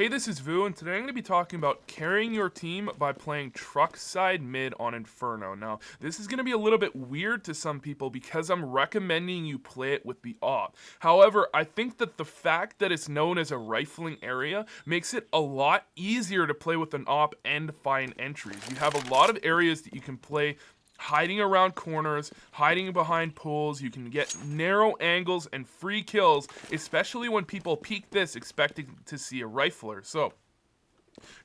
Hey, this is Vu, and today I'm going to be talking about carrying your team by playing truck side mid on Inferno. Now, this is going to be a little bit weird to some people because I'm recommending you play it with the AWP. However, I think that the fact that it's known as a rifling area makes it a lot easier to play with an AWP and find entries. You have a lot of areas that you can play hiding around corners, hiding behind poles. You can get narrow angles and free kills, especially when people peek this expecting to see a rifler. So,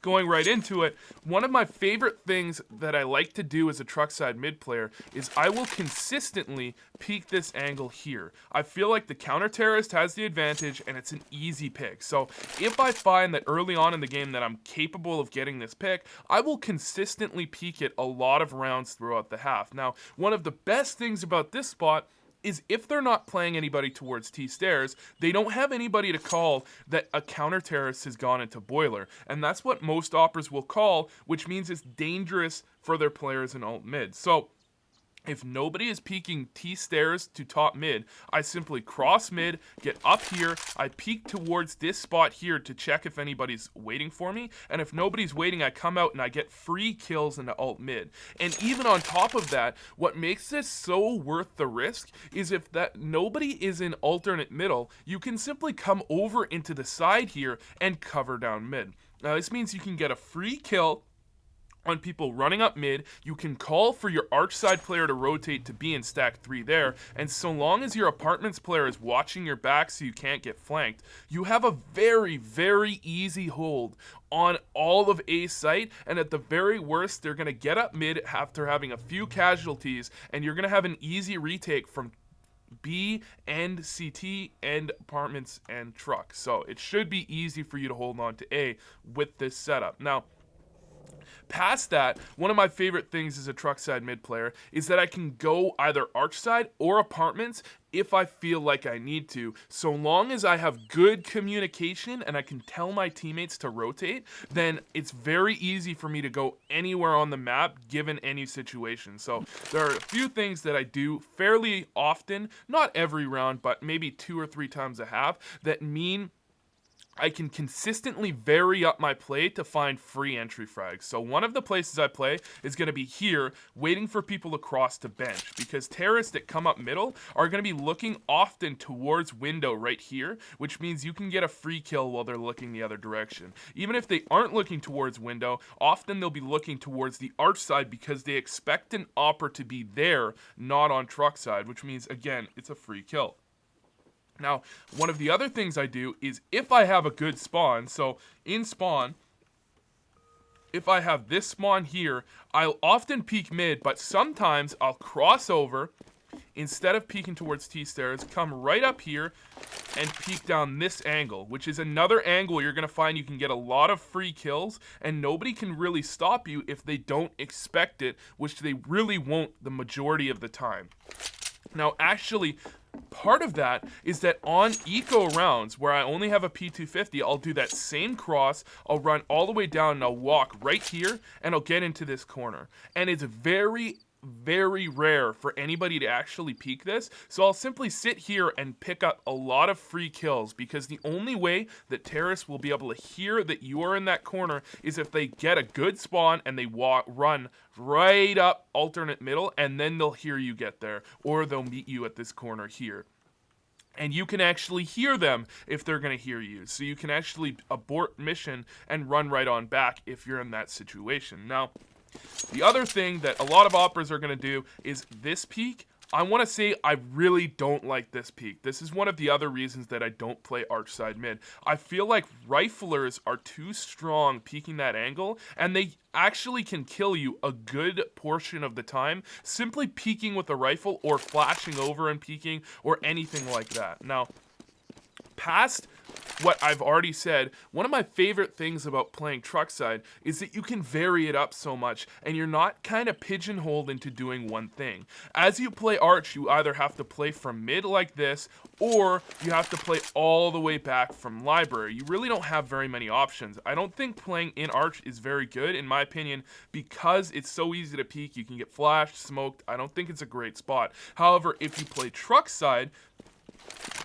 going right into it, one of my favorite things that I like to do as a truck side mid player is I will consistently peek this angle here. I feel like the counter terrorist has the advantage and it's an easy pick. So if I find that early on in the game that I'm capable of getting this pick, I will consistently peek it a lot of rounds throughout the half. Now, one of the best things about this spot is if they're not playing anybody towards T-stairs, they don't have anybody to call that a counter-terrorist has gone into boiler. And that's what most operas will call, which means it's dangerous for their players in alt mid. So if nobody is peeking T-stairs to top mid, I simply cross mid, get up here, I peek towards this spot here to check if anybody's waiting for me, and if nobody's waiting, I come out and I get free kills into alt mid. And even on top of that, what makes this so worth the risk is if that nobody is in alternate middle, you can simply come over into the side here and cover down mid. Now this means you can get a free kill on people running up mid. You can call for your arch side player to rotate to be in stack 3 there, and so long as your apartments player is watching your back so you can't get flanked, you have a very, very easy hold on all of A site, and at the very worst, they're going to get up mid after having a few casualties, and you're going to have an easy retake from B and CT and apartments and truck. So it should be easy for you to hold on to A with this setup. Now, past that, one of my favorite things as a truck side mid player is that I can go either arch side or apartments if I feel like I need to, so long as I have good communication and I can tell my teammates to rotate, then it's very easy for me to go anywhere on the map given any situation. So there are a few things that I do fairly often, not every round, but maybe 2 or 3 times a half, that mean I can consistently vary up my play to find free entry frags. So one of the places I play is going to be here, waiting for people to cross to bench, because terrorists that come up middle are going to be looking often towards window right here, which means you can get a free kill while they're looking the other direction. Even if they aren't looking towards window, often they'll be looking towards the arch side because they expect an opper to be there, not on truck side, which means, again, it's a free kill. Now, one of the other things I do is if I have a good spawn, so in spawn, if I have this spawn here, I'll often peek mid, but sometimes I'll cross over, instead of peeking towards T-stairs, come right up here and peek down this angle, which is another angle you're going to find you can get a lot of free kills, and nobody can really stop you if they don't expect it, which they really won't the majority of the time. Now, actually, part of that is that on eco rounds, where I only have a P250, I'll do that same cross, I'll run all the way down and I'll walk right here, and I'll get into this corner. And it's very, very rare for anybody to actually peek this, so I'll simply sit here and pick up a lot of free kills, because the only way that terrorists will be able to hear that you are in that corner is if they get a good spawn and they run right up alternate middle, and then they'll hear you get there, or they'll meet you at this corner here. And you can actually hear them if they're going to hear you. So you can actually abort mission and run right on back if you're in that situation. Now, the other thing that a lot of operas are going to do is this peek. I want to say I really don't like this peek. This is one of the other reasons that I don't play arch side mid. I feel like riflers are too strong peeking that angle, and they actually can kill you a good portion of the time simply peeking with a rifle or flashing over and peeking or anything like that. Now, past what I've already said, one of my favorite things about playing truck side is that you can vary it up so much and you're not kind of pigeonholed into doing one thing. As you play arch, you either have to play from mid like this, or you have to play all the way back from library. You really don't have very many options. I don't think playing in arch is very good, in my opinion, because it's so easy to peek. You can get flashed, smoked. I don't think it's a great spot. However, if you play truck side,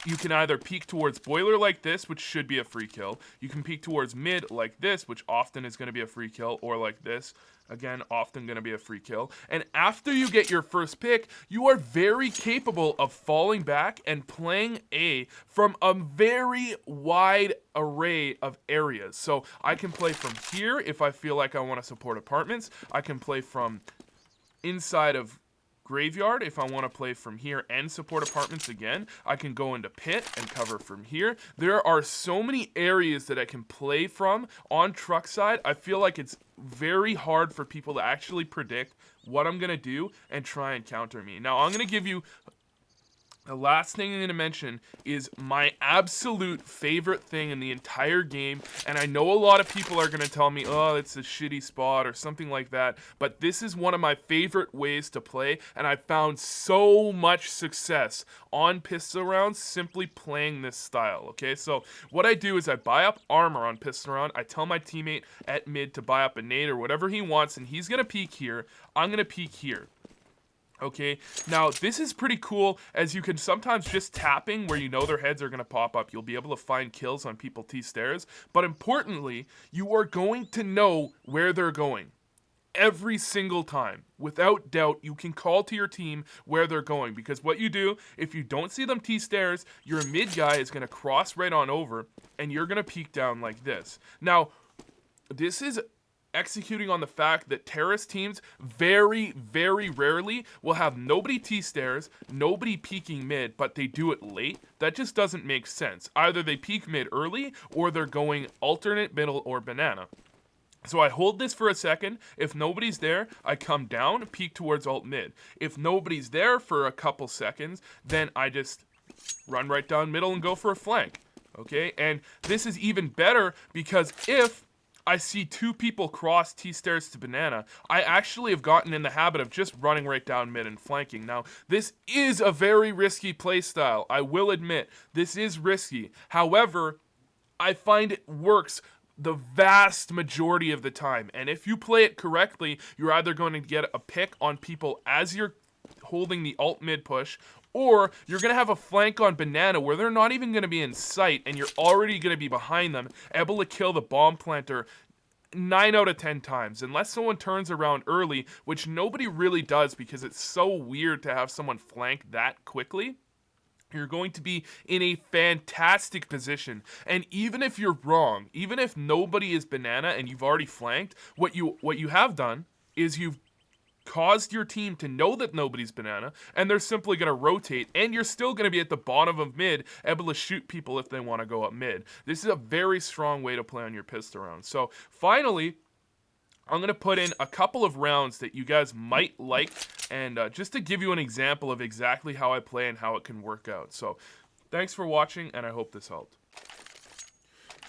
You can either peek towards boiler like this, which should be a free kill. You can peek towards mid like this, which often is going to be a free kill, or like this. Again, often going to be a free kill. And after you get your first pick, you are very capable of falling back and playing A from a very wide array of areas. So I can play from here if I feel like I want to support apartments. I can play from inside of graveyard if I want to play from here and support apartments again. I can go into pit and cover from here. There are so many areas that I can play from on truck side. I feel like it's very hard for people to actually predict what I'm going to do and try and counter me. Now, I'm going to give you the last thing I'm going to mention is my absolute favorite thing in the entire game, and I know a lot of people are going to tell me, oh, it's a shitty spot or something like that, but this is one of my favorite ways to play, and I found so much success on pistol rounds simply playing this style, okay? So what I do is I buy up armor on pistol round, I tell my teammate at mid to buy up a nade or whatever he wants, and he's going to peek here, I'm going to peek here. Okay, now this is pretty cool, as you can sometimes just tapping where you know their heads are going to pop up, you'll be able to find kills on people T-stairs, but importantly, you are going to know where they're going. Every single time. Without doubt, you can call to your team where they're going, because what you do, if you don't see them T-stairs, your mid guy is going to cross right on over, and you're going to peek down like this. Now, this is executing on the fact that terrorist teams very, very rarely will have nobody T-stairs, nobody peeking mid, but they do it late. That just doesn't make sense. Either they peek mid early, or they're going alternate, middle, or banana. So I hold this for a second. If nobody's there, I come down, peek towards alt mid. If nobody's there for a couple seconds, then I just run right down middle and go for a flank. Okay, and this is even better because if I see two people cross T-stairs to banana, I actually have gotten in the habit of just running right down mid and flanking. Now, this is a very risky playstyle. I will admit, this is risky. However, I find it works the vast majority of the time. And if you play it correctly, you're either going to get a pick on people as you're holding the alt mid push, or you're going to have a flank on banana where they're not even going to be in sight and you're already going to be behind them, able to kill the bomb planter 9 out of 10 times. Unless someone turns around early, which nobody really does because it's so weird to have someone flank that quickly, you're going to be in a fantastic position. And even if you're wrong, even if nobody is banana and you've already flanked, what you have done is you've caused your team to know that nobody's banana, and they're simply going to rotate, and you're still going to be at the bottom of mid, able to shoot people if they want to go up mid. This is a very strong way to play on your pistol round. So finally, I'm going to put in a couple of rounds that you guys might like, and just to give you an example of exactly how I play and how it can work out. So thanks for watching, and I hope this helped.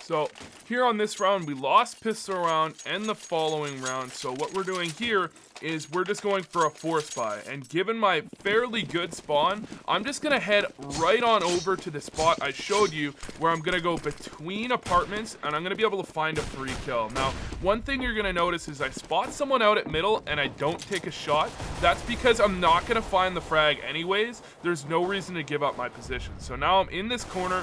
So here on this round, we lost pistol round and the following round. So what we're doing here is we're just going for a force buy. And given my fairly good spawn, I'm just going to head right on over to the spot I showed you where I'm going to go between apartments and I'm going to be able to find a free kill. Now, one thing you're going to notice is I spot someone out at middle and I don't take a shot. That's because I'm not going to find the frag anyways. There's no reason to give up my position. So now I'm in this corner.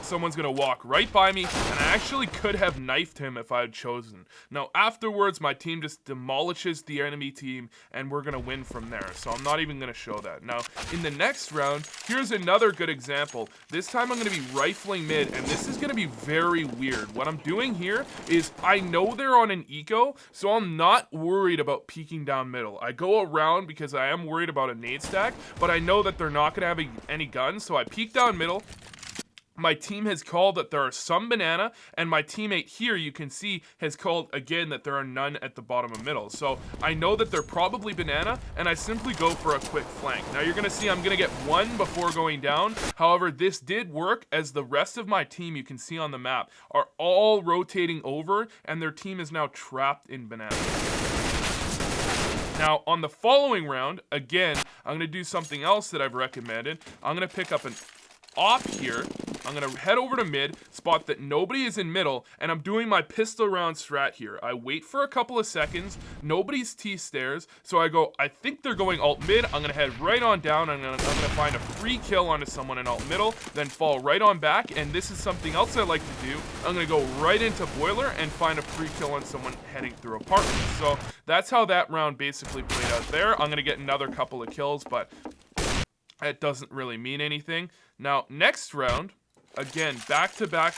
Someone's gonna walk right by me, and I actually could have knifed him if I had chosen. Now afterwards, my team just demolishes the enemy team, and we're gonna win from there, so I'm not even gonna show that. Now, in the next round, here's another good example. This time I'm gonna be rifling mid, and this is gonna be very weird. What I'm doing here is, I know they're on an eco, so I'm not worried about peeking down middle. I go around because I am worried about a nade stack, but I know that they're not gonna have any guns, so I peek down middle. My team has called that there are some banana, and my teammate here, you can see, has called again that there are none at the bottom of middle. So I know that they're probably banana, and I simply go for a quick flank. Now you're gonna see I'm gonna get one before going down. However, this did work, as the rest of my team, you can see on the map, are all rotating over, and their team is now trapped in banana. Now, on the following round, again, I'm gonna do something else that I've recommended. I'm gonna pick up an op here. I'm gonna head over to mid, spot that nobody is in middle, and I'm doing my pistol round strat here. I wait for a couple of seconds, nobody's T-stairs, so I go, I think they're going alt mid, I'm gonna head right on down, I'm gonna find a free kill onto someone in alt middle, then fall right on back, and this is something else I like to do. I'm gonna go right into boiler and find a free kill on someone heading through apartments. So that's how that round basically played out there. I'm gonna get another couple of kills, but it doesn't really mean anything. Now, next round, again, back-to-back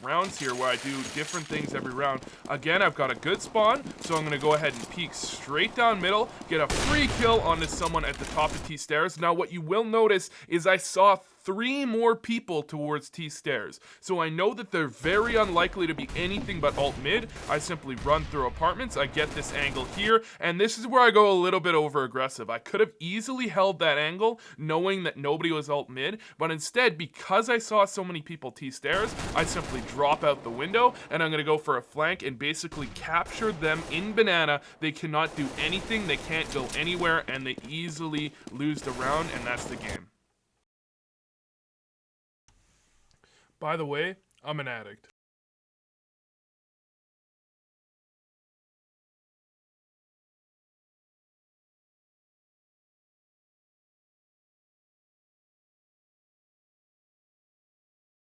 rounds here where I do different things every round. Again, I've got a good spawn, so I'm going to go ahead and peek straight down middle, get a free kill onto someone at the top of T-stairs. Now, what you will notice is I saw 3 more people towards T-stairs. So I know that they're very unlikely to be anything but alt mid. I simply run through apartments, I get this angle here, and this is where I go a little bit over aggressive. I could have easily held that angle knowing that nobody was alt mid, but instead, because I saw so many people T-stairs, I simply drop out the window, and I'm gonna go for a flank and basically capture them in banana. They cannot do anything, they can't go anywhere, and they easily lose the round, and that's the game. By the way, I'm an addict.